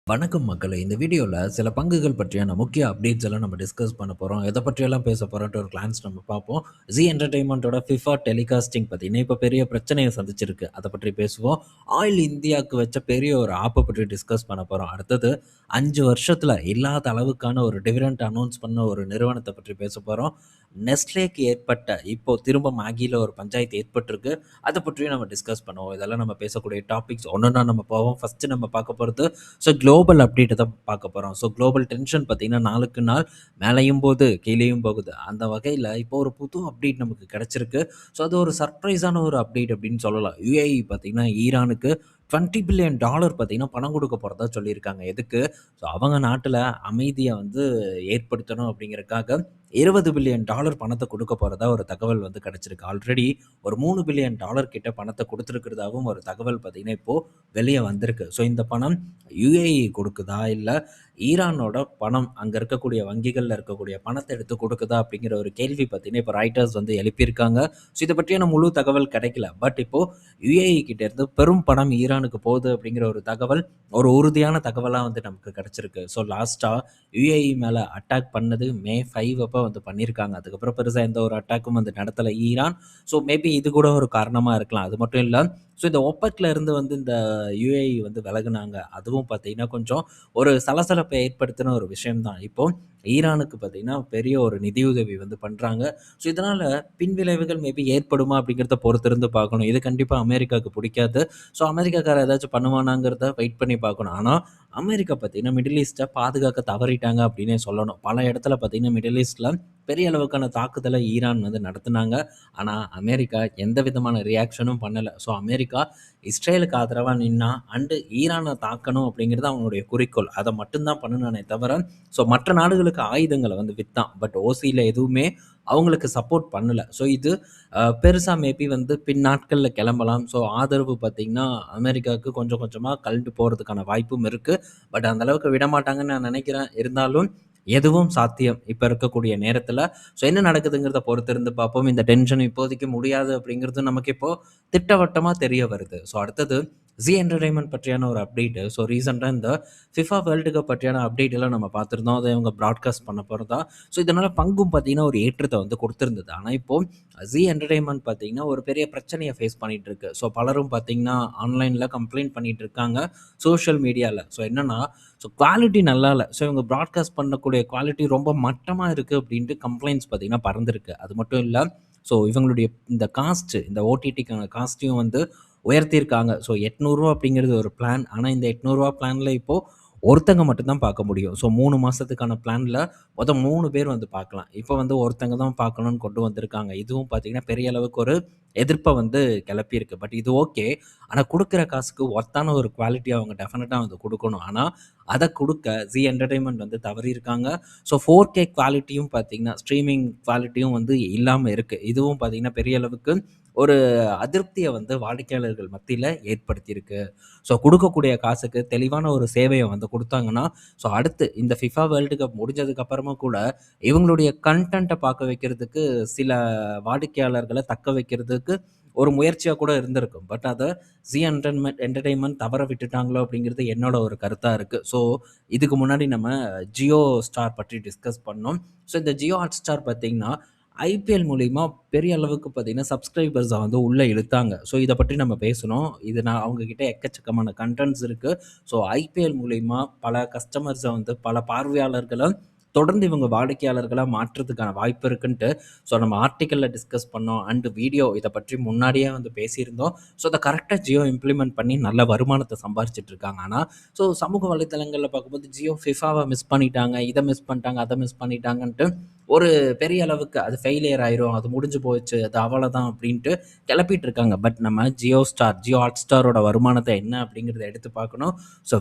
வணக்கம் மக்களே! இந்த வீடியோல சில பங்குகள் பற்றியான முக்கிய அப்டேட்ஸ் எல்லாம் நம்ம டிஸ்கஸ் பண்ண போறோம். எத பற்றியெல்லாம் பேச போறோம்ன்ட்டு ஒரு கிளான்ஸ் நம்ம பார்ப்போம். ஜீ என்டர்டெயின்மென்ட்டோட ஃபிஃபா டெலிகாஸ்டிங் பார்த்தீங்கன்னா, இப்ப பெரிய பிரச்சனைய சந்திச்சிருக்கு. அத பற்றி பேசுவோம். ஆயில் இந்தியாவுக்கு வச்ச பெரிய ஒரு ஆப்ப பற்றி டிஸ்கஸ் பண்ண போறோம். அடுத்தது 5 வருஷத்துல இல்லாத அளவுக்கான ஒரு டிவிடெண்ட் அனௌன்ஸ் பண்ண ஒரு நிறுவனத்த பற்றி பேச போறோம். நெஸ்ட்லேக்கு ஏற்பட்ட இப்போ திரும்ப மேகில ஒரு பஞ்சாயத்து ஏற்பட்டிருக்கு. அத பற்றியும் நம்ம டிஸ்கஸ் பண்ணுவோம். இதெல்லாம் நம்ம பேசக்கூடிய டாபிக்ஸ் ஒன்னொன்னா நம்ம போவோம். ஃபர்ஸ்ட்டு நம்ம பார்க்க போறது குளோபல் அப்டேட் தான் பார்க்க போறோம். குளோபல் டென்ஷன் பார்த்தீங்கன்னா, நாளுக்கு நாள் மேலயும் போது, கீழயும் போகுது. அந்த வகையில இப்போ ஒரு புது அப்டேட் நமக்கு கிடைச்சிருக்கு. அது ஒரு சர்ப்ரைஸான ஒரு அப்டேட் அப்படின்னு சொல்லலாம். யுஏஇ பார்த்தீங்கன்னா, ஈரானுக்கு $20 பில்லியன் பார்த்தீங்கன்னா, பணம் குடுக்க போறதா சொல்லியிருக்காங்க. எதுக்கு? அவங்க நாட்டுல அமைதிய வந்து ஏற்படுத்தணும் அப்படிங்கிறதுக்காக $20 பில்லியன் பணத்த குடுக்க போறதா ஒரு தகவல் வந்து கிடைச்சிருக்கு. ஆல்ரெடி ஒரு $3 பில்லியன் கிட்ட பணத்த குடுத்திருக்கிறதாவும் ஒரு தகவல் பார்த்தீங்கன்னா, இப்போ வெளிய வந்திருக்கு. இந்த பணம் யுஏஇ குடுக்குதா? இல்ல ஈரானோட பணம் அங்க இருக்கக்கூடிய வங்கிகள்ல இருக்கக்கூடிய பணத்த எடுத்து குடுக்குதா? அப்படிங்கிற ஒரு கேள்வி பார்த்தீங்கன்னா, இப்போ ராய்ட்டர்ஸ் வந்து எழுப்பியிருக்காங்க. இத பற்றியான முழு தகவல் கிடைக்கல. பட் இப்போ யுஏஇ கிட்ட இருந்து பெரும் பணம் ஈரானுக்கு போகுது அப்படிங்கிற ஒரு தகவல், ஒரு உறுதியான தகவலா வந்து நமக்கு கிடைச்சிருக்கு. லாஸ்ட்டா யுஏஇ மேல அட்டாக் பண்ணது மே 5 அப்ப வந்து பண்ணியிருக்காங்க. அதுக்கப்புறம் பெருசா எந்த ஒரு அட்டாக்கும் வந்து நடத்தல ஈரான். மேபி இது கூட ஒரு காரணமா இருக்கலாம். அது மட்டும் இல்ல, இந்த ஒப்பெக்ல இருந்து வந்து இந்த யுஏஇ வந்து விலகுனாங்க. அதுவும் பார்த்தீங்கன்னா, கொஞ்சம் ஒரு சலசலப்பை ஏற்படுத்தின ஒரு விஷயம் தான். இப்போ ஈரானுக்கு பார்த்தீங்கன்னா, பெரிய ஒரு நிதியுதவி வந்து பண்றாங்க. இதனால பின்விளைவுகள் மேபி ஏற்படுமா அப்படிங்கிறத பொறுத்திருந்து பார்க்கணும். இது கண்டிப்பா அமெரிக்காவுக்கு புடிக்காது. அமெரிக்காக்காரன் ஏதாச்சும் பண்ணுவானாங்கிறத வெயிட் பண்ணி பார்க்கணும். ஆனா, அமெரிக்கா பார்த்தீங்கன்னா, மிடில் ஈஸ்ட்ட பாதுகாக்க தவறிட்டாங்க அப்படின்னே சொல்லணும். பல இடத்துல பார்த்தீங்கன்னா, மிடில் ஈஸ்ட்ல பெரிய அளவுக்கான தாக்குதல ஈரான் வந்து நடத்துனாங்க. ஆனா, அமெரிக்கா எந்த விதமான ரியாக்ஷனும் பண்ணல. அமெரிக்கா இஸ்ரேலுக்கு ஆதரவா நின்னா ஈரான தாக்கணும் அப்படிங்கிறது அவங்களுடைய குறிக்கோள். அத மட்டும் தான் பண்ணுனானே தவிர, மற்ற நாடுகளுக்கு ஆயுதங்கள வந்து வித்தான். பட் ஓசில எதுவுமே அவங்களுக்கு சப்போர்ட் பண்ணல. இது பெருசா மேபி வந்து பின்னாட்கள்ல கிளம்பலாம். ஆதரவு பார்த்தீங்கன்னா, அமெரிக்காவுக்கு கொஞ்சம் கொஞ்சமா கழண்டு போறதுக்கான வாய்ப்பும் இருக்கு. பட் அந்த அளவுக்கு விடமாட்டாங்கன்னு நான் நினைக்கிறேன். இருந்தாலும் எதுவும் சாத்தியம். இப்ப இருக்கக்கூடிய நேரத்துல. என்ன நடக்குதுங்கிறத பொறுத்திருந்து பார்ப்போம். இந்த டென்ஷன் இப்போதைக்கு முடியாது அப்படிங்கிறது நமக்கு இப்போ திட்டவட்டமா தெரிய வருது. அடுத்தது ஜீ என்டர்டெயின்மென்ட் பற்றியான ஒரு அப்டேட். ரீசென்ட்டா இந்த ஃபிஃபா வேர்ல்டு கப் பற்றியான அப்டேட் எல்லாம் நம்ம பார்த்திருந்தோம். அத இவங்க பிராட்காஸ்ட் பண்ண போறதா. இதனால பங்கும் பார்த்தீங்கன்னா, ஒரு ஏற்றத்த வந்து குடுத்திருந்தது. ஆனா இப்போ ஜீ என்டர்டெயின்மென்ட் பார்த்தீங்கன்னா, ஒரு பெரிய பிரச்சனைய ஃபேஸ் பண்ணிட்டு இருக்கு. பலரும் பார்த்தீங்கன்னா, ஆன்லைன்ல கம்ப்ளைண்ட் பண்ணிட்டு இருக்காங்க. சோஷியல் மீடியால. என்னன்னா, குவாலிட்டி நல்லா இல்ல. இவங்க பிராட்காஸ்ட் பண்ணக்கூடிய குவாலிட்டி ரொம்ப மட்டமா இருக்கு அப்படின்ட்டு கம்ப்ளைண்ட்ஸ் பார்த்தீங்கன்னா பறந்திருக்கு. அது மட்டும் இல்ல, இவங்களுடைய இந்த காஸ்ட் இந்த ஓடிடிக்கான காஸ்ட்டையும் வந்து உயர்த்தியிருக்காங்க. ரூ. 800 அப்படிங்கிறது ஒரு பிளான். ஆனா, இந்த ரூ. 800 பிளான்ல இப்போ ஒருத்தங்க மட்டும் தான் பார்க்க முடியும். 3 மாசத்துக்கான பிளான்ல மொத்தம் 3 பேர் வந்து பார்க்கலாம். இப்போ வந்து ஒருத்தங்க தான் பார்க்கணும்னு கொண்டு வந்திருக்காங்க. இதுவும் பார்த்தீங்கன்னா, பெரிய அளவுக்கு ஒரு எதிர்ப்ப வந்து கிளப்பியிருக்கு. பட் இது ஓகே. ஆனா, குடுக்குற காசுக்கு ஒர்த்தான ஒரு குவாலிட்டி அவங்க டெஃபினட்டா வந்து குடுக்கணும். ஆனா, அத குடுக்க ஜீ என்டர்டெயின்மென்ட் வந்து தவறியிருக்காங்க. 4K குவாலிட்டியும் பார்த்தீங்கன்னா, ஸ்ட்ரீமிங் குவாலிட்டியும் வந்து இல்லாம இருக்கு. இதுவும் பார்த்தீங்கன்னா, பெரிய அளவுக்கு ஒரு அதிருப்திய வந்து வாடிக்கையாளர்கள் மத்தியில ஏற்படுத்தியிருக்கு. குடுக்கக்கூடிய காசுக்கு தெளிவான ஒரு சேவைய வந்து குடுத்தாங்கன்னா, அடுத்து இந்த ஃபிஃபா வேர்ல்டு கப் முடிஞ்சதுக்கு அப்புறமா கூட இவங்களுடைய கன்டென்ட்ட பார்க்க வைக்கிறதுக்கு சில வாடிக்கையாளர்கள தக்க வைக்கிறதுக்கு ஒரு முயற்சியா கூட இருந்திருக்கும். பட் அத ஜீ என்டர்டெயின்மென்ட் தவற விட்டுட்டாங்களோ அப்படிங்கிறது என்னோட ஒரு கருத்தா இருக்கு. இதுக்கு முன்னாடி நம்ம ஜியோ ஸ்டார் பற்றி டிஸ்கஸ் பண்ணோம். இந்த ஜியோ ஹாட்ஸ்டார் பார்த்தீங்கன்னா, ஐபிஎல் மூலியமா பெரிய அளவுக்கு பார்த்தீங்கன்னா, சப்ஸ்கிரைபர்ஸ வந்து உள்ள இழுத்தாங்க. இத பற்றி நம்ம பேசணும். இது நான் அவங்க கிட்ட எக்கச்சக்கமான கன்டென்ட்ஸ் இருக்கு. ஐபிஎல் மூலியமா பல கஸ்டமர்ஸ வந்து பல பார்வையாளர்கள தொடர்ந்து இவங்க வாடிக்கையாளர்களா மாற்றதுக்கான வாய்ப்பு இருக்குன்ட்டு, நம்ம ஆர்டிக்கல்ல டிஸ்கஸ் பண்ணோம். வீடியோ இத பற்றி முன்னாடியே வந்து பேசியிருந்தோம். அத கரெக்ட்டா ஜியோ இம்ப்ளிமெண்ட் பண்ணி நல்ல வருமானத்த சம்பாரிச்சுட்டு இருக்காங்க. ஆனா, சமூக வலைதளங்கள்ல பார்க்கும்போது ஜியோ ஃபிஃபாவ மிஸ் பண்ணிட்டாங்க. இத மிஸ் பண்ணிட்டாங்க, அத மிஸ் பண்ணிட்டாங்கன்ட்டு ஒரு பெரிய அளவுக்கு அது ஃபெயிலியர் ஆயிரும். அது முடிஞ்சு போச்சு. அது அவ்வளதான் அப்டின்ட்டு கெளப்பிட்டு இருக்காங்க. பட் நம்ம ஜியோ ஹாட்ஸ்டாரோட வருமானத்த என்ன அப்டிங்கிறத எடுத்து பார்க்கணும்.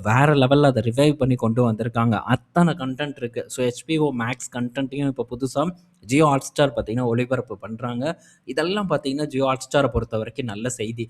வேற லெவல்ல அத ரிவைவ் பண்ணி கொண்டு வந்திருக்காங்க. அத்தன கன்டென்ட் இருக்கு. HBO மேக்ஸ் கன்டென்ட்டையும் இப்போ புதுசா ஜியோ ஹாட்ஸ்டார் பார்த்தீங்கன்னா, ஒளிபரப்பு பண்றாங்க. இதெல்லாம் பார்த்தீங்கன்னா, ஜியோ ஹாட்ஸ்டார பொறுத்தவரைக்கும் நல்ல செய்தி.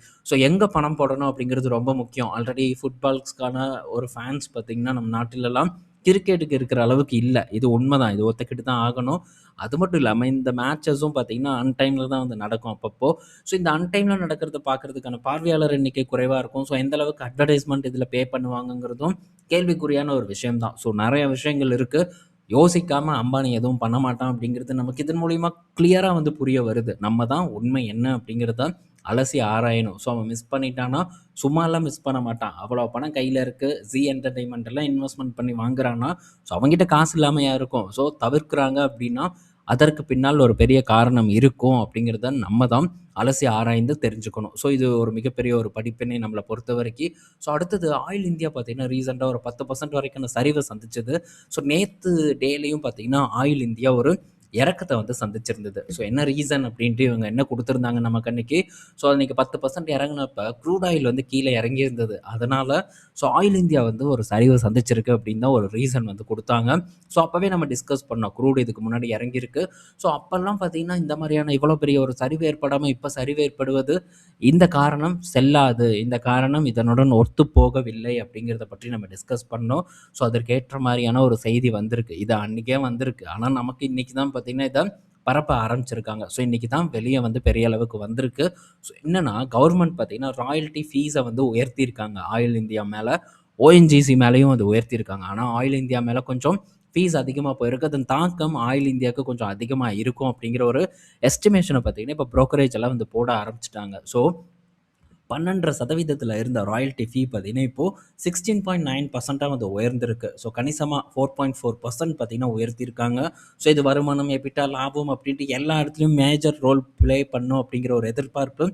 எங்க பணம் போடணும் அப்டிங்கிறது ரொம்ப முக்கியம். ஆல்ரெடி ஃபுட்பால்ஸ்க்கான ஒரு ஃபேன்ஸ் பார்த்தீங்கன்னா, நம்ம நாட்டிலலாம் கிரிக்கெட்டுக்கு இருக்கிற அளவுக்கு இல்ல. இது உண்மதான். இது ஒத்துக்கிட்டு தான் ஆகணும். அது மட்டும் இல்லாம இந்த மேட்சஸும் பார்த்தீங்கன்னா, அன்டைம்ல தான் வந்து நடக்கும் அப்பப்போ. ஸோ இந்த அன்டைம்ல நடக்கிறத பார்க்கறதுக்கான பார்வையாளர் எண்ணிக்கை குறைவா இருக்கும். ஸோ எந்த அளவுக்கு அட்வர்டைஸ்மென்ட் இதில பே பண்ணுவாங்கங்கிறதும் கேள்விக்குறியான ஒரு விஷயம் தான். ஸோ நெறைய விஷயங்கள் இருக்கு. யோசிக்காம அம்பானி எதுவும் பண்ண மாட்டான் அப்படிங்கிறது நமக்கு இதன் மூலியமா கிளியரா வந்து புரிய வருது. நம்ம தான் உண்மை என்ன அப்படிங்கிறத அலசி ஆராயணும். ஸோ அவன் மிஸ் பண்ணிட்டான்னா, சும்மாலாம் மிஸ் பண்ண மாட்டான். அவ்வளோ பணம் கையில இருக்கு. ஜீ என்டர்டெயின்மென்ட் எல்லாம் இன்வெஸ்ட்மென்ட் பண்ணி வாங்குறான்னா, ஸோ அவன்கிட்ட காசு இல்லாமயா இருக்கும்? ஸோ தவிர்க்கிறாங்க அப்படின்னா, அதற்கு பின்னால் ஒரு பெரிய காரணம் இருக்கும் அப்படிங்கிறத நம்ம தான் அலசி ஆராய்ந்து தெரிஞ்சுக்கணும். ஸோ இது ஒரு மிகப்பெரிய ஒரு படிப்பினை நம்மள பொறுத்தவரைக்கி. ஸோ அடுத்தது ஆயில் இந்தியா பார்த்தீங்கன்னா, ரீசென்ட்டா ஒரு 10% வரைக்கான சரிவ சந்திச்சது. ஸோ நேத்து டேலயும் பார்த்தீங்கன்னா, ஆயில் இந்தியா ஒரு இறக்கத்த வந்து சந்திச்சிருந்தது. ஸோ என்ன ரீசன் அப்படின்ட்டு இவங்க என்ன குடுத்திருந்தாங்க நமக்கு அன்னைக்கு. ஸோ அன்னைக்கு 10% இறங்குனப்ப க்ரூட் ஆயில் வந்து கீழ இறங்கியிருந்தது. அதனால ஸோ ஆயில் இந்தியா வந்து ஒரு சரிவ சந்திச்சிருக்கு அப்படின்னு தான் ஒரு ரீசன் வந்து குடுத்தாங்க. ஸோ அப்பவே நம்ம டிஸ்கஸ் பண்ணோம். க்ரூட் இதுக்கு முன்னாடி இறங்கியிருக்கு. ஸோ அப்பல்லாம் பார்த்தீங்கன்னா, இந்த மாரியான இவ்வளோ பெரிய ஒரு சரிவு ஏற்படாம இப்ப சரிவு ஏற்படுவது, இந்த காரணம் செல்லாது. இந்த காரணம் இதனுடன் ஒத்துப்போகவில்லை அப்படிங்கிறத பற்றி நம்ம டிஸ்கஸ் பண்ணோம். ஸோ அதற்கு ஏற்ற மாரியான ஒரு செய்தி வந்திருக்கு. இது அன்னைக்கே வந்திருக்கு. ஆனா நமக்கு இன்னைக்கு தான் பார்த்தீங்கன்னா, இத பரப்ப ஆரம்பிச்சிருக்காங்க. ஸோ இன்னைக்கு தான் வெளிய வந்து பெரிய அளவுக்கு வந்திருக்கு. ஸோ என்னன்னா கவர்மெண்ட் பார்த்தீங்கன்னா, ராயல்டி ஃபீஸ வந்து உயர்த்தியிருக்காங்க ஆயில் இந்தியா மேல. ஓஎன்ஜிசி மேலயும் அது உயர்த்தியிருக்காங்க. ஆனா ஆயில் இந்தியா மேல கொஞ்சம் ஃபீஸ் அதிகமா போயிருக்கு. அதன் தாக்கம் ஆயில் இந்தியாவுக்கு கொஞ்சம் அதிகமா இருக்கும் அப்படிங்கிற ஒரு எஸ்டிமேஷன பார்த்தீங்கன்னா, இப்ப புரோக்கரேஜ் எல்லாம் வந்து போட ஆரம்பிச்சுட்டாங்க. ஸோ 12% இருந்த ராயல்டி ஃபீ பார்த்தீங்கன்னா, இப்போ 16.9% வந்து உயர்ந்திருக்கு. ஸோ கணிசமா 4.4% பார்த்தீங்கன்னா உயர்த்தியிருக்காங்க. ஸோ இது வருமானம், எபிட்டா, லாபம் அப்படின்ட்டு எல்லா இடத்துலயும் மேஜர் ரோல் ப்ளே பண்ணும் அப்படிங்கிற ஒரு எதிர்பார்ப்பு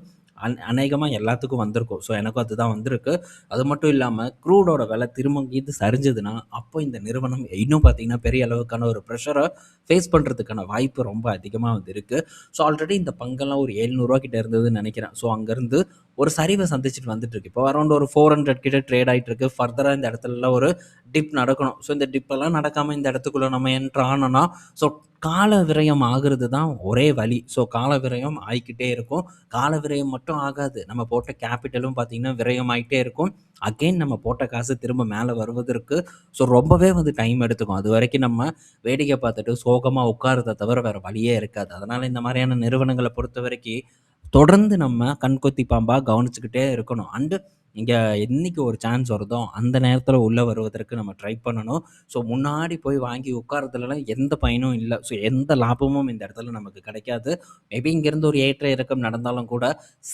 அநேகமா எல்லாத்துக்கும் வந்திருக்கும். ஸோ எனக்கும் அதுதான் வந்திருக்கு. அது மட்டும் இல்லாம க்ரூடோட விலை திரும்ப இது சரிஞ்சதுன்னா, அப்போ இந்த நிறுவனம் இன்னும் பார்த்தீங்கன்னா, பெரிய அளவுக்கான ஒரு பிரஷர ஃபேஸ் பண்றதுக்கான வாய்ப்பு ரொம்ப அதிகமா வந்து இருக்கு. ஸோ ஆல்ரெடி இந்த பங்கெல்லாம் ஒரு ரூ. 700 கிட்ட இருந்ததுன்னு நெனைக்கிறேன். ஸோ அங்கருந்து ஒரு சரிவ சந்திச்சுட்டு வந்துட்டுருக்கு. இப்போ அரவுண்ட் ஒரு 400 கிட்ட ட்ரேட் ஆயிட்டு இருக்கு. ஃபர்தரா இந்த இடத்துலலாம் ஒரு டிப் நடக்கணும். ஸோ இந்த டிப் எல்லாம் நடக்காம இந்த இடத்துக்குள்ள நம்ம என்டர் ஆனோம்னா, ஸோ கால விரயம் ஆகுறது தான் ஒரே வழி. ஸோ கால விரயம் ஆயிக்கிட்டே இருக்கும். கால விரயம் மட்டும் ஆகாது. நம்ம போட்ட கேப்பிட்டலும் பார்த்தீங்கன்னா, விரயம் ஆயிட்டே இருக்கும். அகைன் நம்ம போட்ட காசு திரும்ப மேல வருவதற்கு ஸோ ரொம்பவே வந்து டைம் எடுத்துக்கும். அதுவரைக்கும் நம்ம வேடிக்கை பார்த்துட்டு சோகமா உட்கார்றத தவிர வேற வழியே இருக்காது. அதனால இந்த மாரியான நிறுவனங்கள பொறுத்தவரைக்கி தொடர்ந்து நம்ம கண்கொத்தி பாம்பா கவனிச்சுக்கிட்டே இருக்கணும். அண்டு இங்க என்னைக்கு ஒரு சான்ஸ் வருதோ, அந்த நேரத்தில உள்ள வருவதற்கு நம்ம ட்ரை பண்ணணும். ஸோ முன்னாடி போய் வாங்கி உட்கார்றதுலலாம் எந்த பயனும் இல்ல. ஸோ எந்த லாபமும் இந்த இடத்துல நமக்கு கிடைக்காது. மேபி இங்கேருந்து ஒரு ஏற்ற இறக்கம் நடந்தாலும் கூட,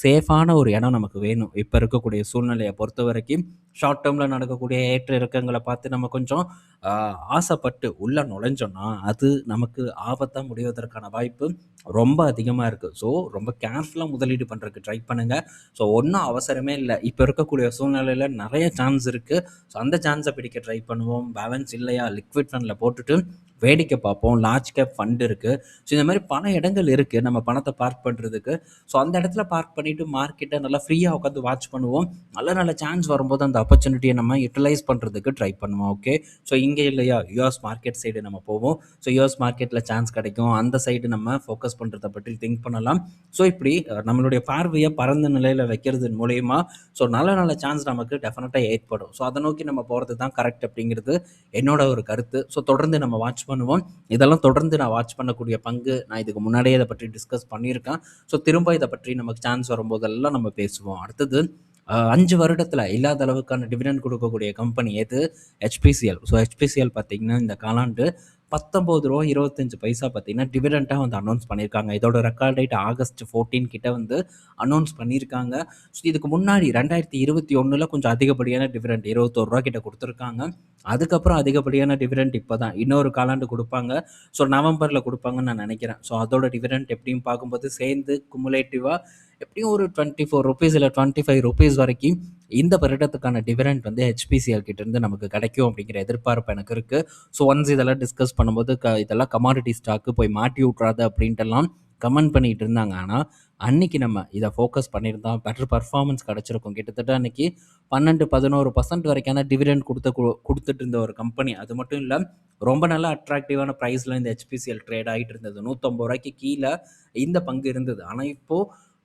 சேஃபான ஒரு இடம் நமக்கு வேணும். இப்ப இருக்கக்கூடிய சூழ்நிலைய பொறுத்தவரைக்கும், ஷார்ட் டெர்ம்ல நடக்கக்கூடிய ஏற்ற இறக்கங்கள பார்த்து நம்ம கொஞ்சம் ஆ ஆசைப்பட்டு உள்ள நுழைஞ்சோம்னா, அது நமக்கு ஆபத்தா முடிவதற்கான வாய்ப்பு ரொம்ப அதிகமா இருக்கு. ஸோ ரொம்ப கேர்ஃபுல்லா முதலீடு பண்றதுக்கு ட்ரை பண்ணுங்க. ஸோ ஒண்ணும் அவசரமே இல்ல. இப்ப இருக்கக்கூடிய சூழ்நிலையில நெறைய சான்ஸ் இருக்கு. ஸோ அந்த சான்ஸ பிடிக்க ட்ரை பண்ணுவோம். பேலன்ஸ் இல்லையா லிக்விட் ஃபண்ட்ல போட்டுட்டு வேடிக்கை பார்ப்போம். லார்ஜ் கேப் ஃபண்ட் இருக்கு. ஸோ இந்த மாரி பல இடங்கள் இருக்கு. நம்ம பணத்த பார்க் பண்றதுக்கு. ஸோ அந்த இடத்துல பார்க் பண்ணிட்டு மார்க்கெட்ட நல்லா ஃப்ரீயா உட்காந்து வாட்ச் பண்ணுவோம். நல்ல நல்ல சான்ஸ் வரும்போது அந்த ஆப்பர்ச்சுனிட்டிய நம்ம யுட்டிலைஸ் பண்றதுக்கு ட்ரை பண்ணுவோம். ஓகே. ஸோ இங்க இல்லையா யுஎஸ் மார்க்கெட் சைடு நம்ம போவோம். ஸோ யுஎஸ் மார்க்கெட்ல சான்ஸ் கிடைக்கும். அந்த சைடு நம்ம ஃபோக்கஸ் பண்றத பற்றி திங்க் பண்ணலாம். ஸோ இப்படி நம்மளுடைய பார்வைய பரந்த நிலையில வைக்கிறதன் மூலியமா ஸோ நல்ல நல்ல சான்ஸ் நமக்கு டெஃபினட்டா ஏற்படும். ஸோ அத நோக்கி நம்ம போறது தான் கரெக்ட் அப்படிங்கிறது என்னோட ஒரு கருத்து. ஸோ தொடர்ந்து நம்ம வாட்ச் பண்ணுவோம். இதெல்லாம் தொடர்ந்து நான் வாட்ச் பண்ணக்கூடிய பங்கு. நான் இதுக்கு முன்னாடியே இத பற்றி டிஸ்கஸ் பண்ணியிருக்கேன். ஸோ திரும்ப இத பற்றி நமக்கு சான்ஸ் வரும்போதெல்லாம் நம்ம பேசுவோம். அடுத்தது 5 வருடத்தில இல்லாத அளவுக்கான டிவிடெண்ட் குடுக்கக்கூடிய கம்பெனி எது? HPCL. ஸோ HPCL பார்த்தீங்கன்னா, இந்த காலாண்டு ரூ. 19.25 பார்த்தீங்கன்னா, டிவிடெண்டா வந்து அனௌன்ஸ் பண்ணியிருக்காங்க. இதோட ரெக்கார்ட் டேட் ஆகஸ்ட் 14 கிட்ட வந்து அனௌன்ஸ் பண்ணியிருக்காங்க. ஸோ இதுக்கு முன்னாடி 2021ல கொஞ்சம் அதிகப்படியான டிவிடெண்ட் ரூ. 21 கிட்ட குடுத்துருக்காங்க. அதுக்கப்புறம் அதிகப்படியான டிவிடெண்ட் இப்ப தான். இன்னொரு காலாண்டு குடுப்பாங்க. ஸோ நவம்பர்ல குடுப்பாங்கன்னு நான் நெனைக்கிறேன். ஸோ அதோட டிவிடெண்ட் எப்படின்னு பார்க்கும்போது சேர்ந்து குமுலேட்டிவா எப்படியும் ஒரு ₹24 இல்ல ₹25 வரைக்கும் இந்த வருடத்துக்கான டிவிடெண்ட் வந்து HPCL கிட்ட இருந்து நமக்கு கிடைக்கும் அப்படிங்கிற எதிர்பார்ப்பு எனக்கு இருக்கு. ஸோ ஒன்ஸ் இதெல்லாம் டிஸ்கஸ் பண்ணும்போது இதெல்லாம் கமாடிட்டி ஸ்டாக்கு போய் மாட்டி விட்றாத அப்படின்ட்டுலாம் கமெண்ட் பண்ணிட்டு இருந்தாங்க. ஆனா, அன்னைக்கு நம்ம இத ஃபோக்கஸ் பண்ணியிருந்தா பெட்டர் பெர்ஃபார்மன்ஸ் கிடைச்சிருக்கும். கிட்டத்தட்ட அன்னைக்கு 12, 11% வரைக்கான டிவிடெண்ட் குடுத்துட்டு இருந்த ஒரு கம்பெனி. அது மட்டும் இல்ல, ரொம்ப நல்ல அட்ராக்டிவான பிரைஸ்ல இந்த HPCL ட்ரேட் ஆயிட்டு இருந்தது. ரூ. 150க்கு கீழ இந்த பங்கு இருந்தது. ஆனா இப்போ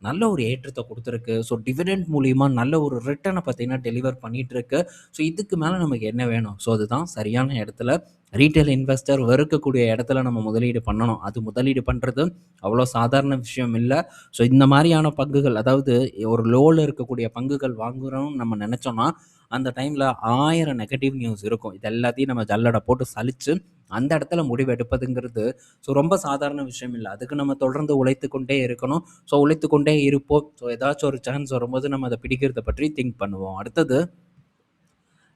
நல்ல ஒரு ஏற்றத்த குடுத்துருக்கு. ஸோ டிவிடெண்ட் மூலியமா நல்ல ஒரு ரிட்டர்ன பார்த்தீங்கன்னா டெலிவர் பண்ணிட்டுருக்கு. ஸோ இதுக்கு மேல நமக்கு என்ன வேணும்? ஸோ அதுதான் சரியான இடத்துல ரீட்டெயில் இன்வெஸ்டர் வெறுக்கக்கூடிய இடத்துல நம்ம முதலீடு பண்ணணும். அது முதலீடு பண்றது அவ்வளோ சாதாரண விஷயம் இல்ல. ஸோ இந்த மாரியான பங்குகள், அதாவது ஒரு லோல இருக்கக்கூடிய பங்குகள் வாங்குறோம்னு நம்ம நெனச்சோம்னா, அந்த டைம்ல 1000 நெகட்டிவ் நியூஸ் இருக்கும். இது எல்லாத்தையும் நம்ம ஜல்லட போட்டு சலிச்சு, அந்த இடத்துல முடிவு எடுப்பதுங்கிறது, ஸோ ரொம்ப சாதாரண விஷயம் இல்ல. அதுக்கு நம்ம தொடர்ந்து உழைத்துக் கொண்டே இருக்கணும். ஸோ உழைத்துக் கொண்டே இருப்போம். ஸோ ஏதாச்சும் ஒரு சான்ஸ் வரும்போது நம்ம அத பிடிக்கிறத பற்றி திங்க் பண்ணுவோம். அடுத்தது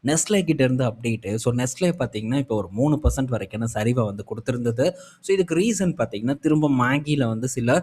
நெஸ்லே கிட்ட இருந்து அப்டேட்டு. ஸோ நெஸ்லே பார்த்தீங்கன்னா, இப்போ ஒரு 3% வரைக்கான சரிவ வந்து குடுத்திருந்தது. ஸோ இதுக்கு ரீசன் பார்த்தீங்கன்னா, திரும்ப மேகில வந்து சில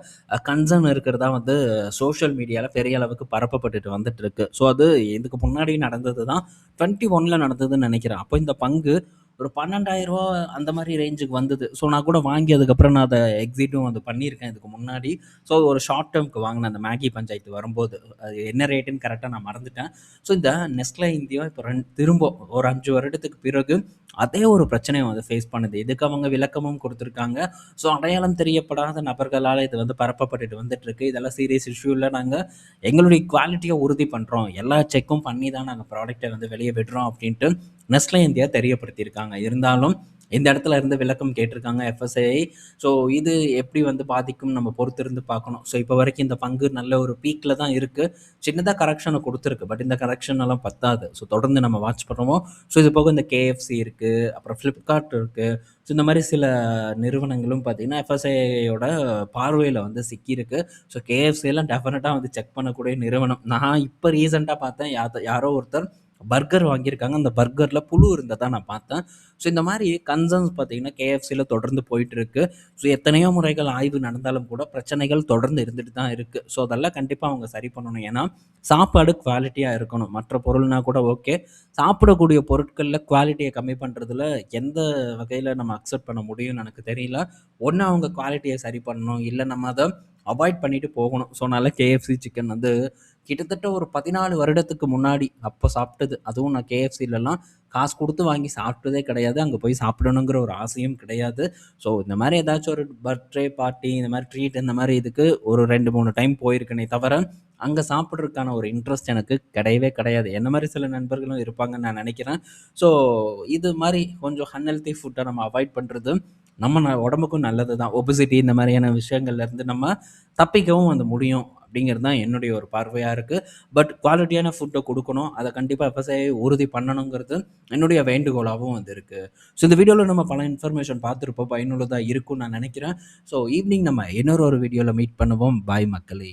கன்சர்ன் இருக்கிறதா வந்து சோஷியல் மீடியால பெரிய அளவுக்கு பரப்பப்பட்டுட்டு வந்துட்டு இருக்கு. ஸோ அது இதுக்கு முன்னாடி நடந்தது தான். 21ல நடந்ததுன்னு நெனைக்கிறேன். அப்போ இந்த பங்கு ஒரு ரூ. 12,000 அந்த மாரி ரேஞ்சுக்கு வந்தது. ஸோ நான் கூட வாங்கி அதுக்கப்புறம் நான் அத எக்ஸிட்டும் வந்து பண்ணியிருக்கேன் இதுக்கு முன்னாடி. ஸோ ஒரு ஷார்ட் டெர்ம்க்கு வாங்குனேன் அந்த மேகி பஞ்சாயத்து வரும்போது. அது என்ன ரேட்டுன்னு கரெக்ட்டா நான் மறந்துட்டேன். ஸோ இந்த நெஸ்லே இந்தியா இப்போ திரும்ப ஒரு 5 வருடத்துக்கு பிறகு அதே ஒரு பிரச்சனைய வந்து ஃபேஸ் பண்ணுது. இதுக்கு அவங்க விளக்கமும் குடுத்துருக்காங்க. ஸோ அடையாளம் தெரியப்படாத நபர்களால இது வந்து பரப்பப்பட்டுட்டு வந்துட்டுருக்கு. இதெல்லாம் சீரியஸ் இஷ்யூ இல்ல. நாங்க எங்களுடைய குவாலிட்டிய உறுதி பண்றோம். எல்லா செக்கும் பண்ணி தான் நாங்க ப்ராடக்ட்ட வந்து வெளிய விடுறோம் அப்டின்ட்டு நெஸ்லே இந்தியா தெரியப்படுத்தியிருக்காங்க. இருந்தாலும் இந்த இடத்துல இருந்து விளக்கம் கேட்டிருக்காங்க எஃப்எஸ்ஐ. ஸோ இது எப்படி வந்து பாதிக்கும் நம்ம பொறுத்திருந்து பார்க்கணும். ஸோ இப்போ வரைக்கும் இந்த பங்கு நல்ல ஒரு பீக்ல தான் இருக்கு. சின்னதா கரெக்ஷன குடுத்துருக்கு. பட் இந்த கரெக்ஷன் எல்லாம் பத்தாது. ஸோ தொடர்ந்து நம்ம வாட்ச் பண்ணுவோம். ஸோ இது போக இந்த கேஎஃப்சி இருக்கு. அப்புறம் Flipkart இருக்கு. ஸோ இந்த மாரி சில நிறுவனங்களும் பார்த்தீங்கன்னா, எஃப்எஸ்ஐயோட பார்வையில வந்து சிக்கியிருக்கு. ஸோ கேஎஃப்சி எல்லாம் டெஃபினட்டா வந்து செக் பண்ணக்கூடிய நிறுவனம். நான் இப்ப ரீசென்ட்டா பார்த்தேன். யாரோ ஒருத்தர் பர்கர் வாங்கியிருக்காங்க. அந்த பர்கர்ல புழு இருந்ததா நான் பார்த்தேன். ஸோ இந்த மாரி கன்சர்ன்ஸ் பார்த்தீங்கன்னா, கேஎஃப்சில தொடர்ந்து போயிட்டு இருக்கு. ஸோ எத்தனையோ முறைகள் ஆய்வு நடந்தாலும் கூட பிரச்சனைகள் தொடர்ந்து இருந்துட்டு தான் இருக்கு. ஸோ அதெல்லாம் கண்டிப்பா அவங்க சரி பண்ணணும். ஏன்னா, சாப்பாடு குவாலிட்டியா இருக்கணும். மற்ற பொருள்னா கூட ஓகே. சாப்பிடக்கூடிய பொருட்கள்ல குவாலிட்டிய கம்மி பண்றதுல எந்த வகையில நம்ம அக்செப்ட் பண்ண முடியும்னு எனக்கு தெரியல. ஒண்ணு அவங்க குவாலிட்டிய சரி பண்ணணும். இல்ல நம்ம அத அவாய்ட் பண்ணிட்டு போகணும். ஸோ அதனால கேஎஃப்சி சிக்கன் வந்து கிட்டத்தட்ட ஒரு 14 வருடத்துக்கு முன்னாடி அப்ப சாப்பிட்டது. அதுவும் நான் கேஎஃப்சிலலாம் காசு குடுத்து வாங்கி சாப்பிட்டதே கிடையாது. அங்க போய் சாப்பிடணுங்கிற ஒரு ஆசையும் கிடையாது. ஸோ இந்த மாரி ஏதாச்சும் ஒரு பர்த்டே பார்ட்டி, இந்த மாரி ட்ரீட் இந்த மாரி இதுக்கு ஒரு 2, 3 டைம் போயிருக்கேனே தவிர, அங்க சாப்பிடுறதுக்கான ஒரு இன்ட்ரெஸ்ட் எனக்கு கிடையவே கிடையாது. என்ன மாரி சில நண்பர்களும் இருப்பாங்கன்னு நான் நெனைக்கிறேன். ஸோ இது மாரி கொஞ்சம் அன்ஹெல்தி ஃபுட்ட நம்ம அவாய்ட் பண்றது நம்ம உடம்புக்கும் நல்லது தான். ஒபெசிட்டி இந்த மாரியான விஷயங்கள்ல இருந்து நம்ம தப்பிக்கவும் வந்து முடியும். அப்படிங்கிறது தான் என்னுடைய ஒரு பார்வையா இருக்கு. பட் குவாலிட்டியான ஃபுட்ட குடுக்கணும். அத கண்டிப்பா எஃப்எஸ்ஐ உறுதி பண்ணணுங்கிறது என்னுடைய வேண்டுகோளாவும் வந்து இருக்கு. ஸோ இந்த வீடியோல நம்ம பல இன்ஃபர்மேஷன் பார்த்திருப்போம். பயனுள்ளதா இருக்கும்னு நான் நெனைக்கிறேன். ஸோ ஈவினிங் நம்ம இன்னொரு ஒரு வீடியோல மீட் பண்ணுவோம். பாய் மக்களே!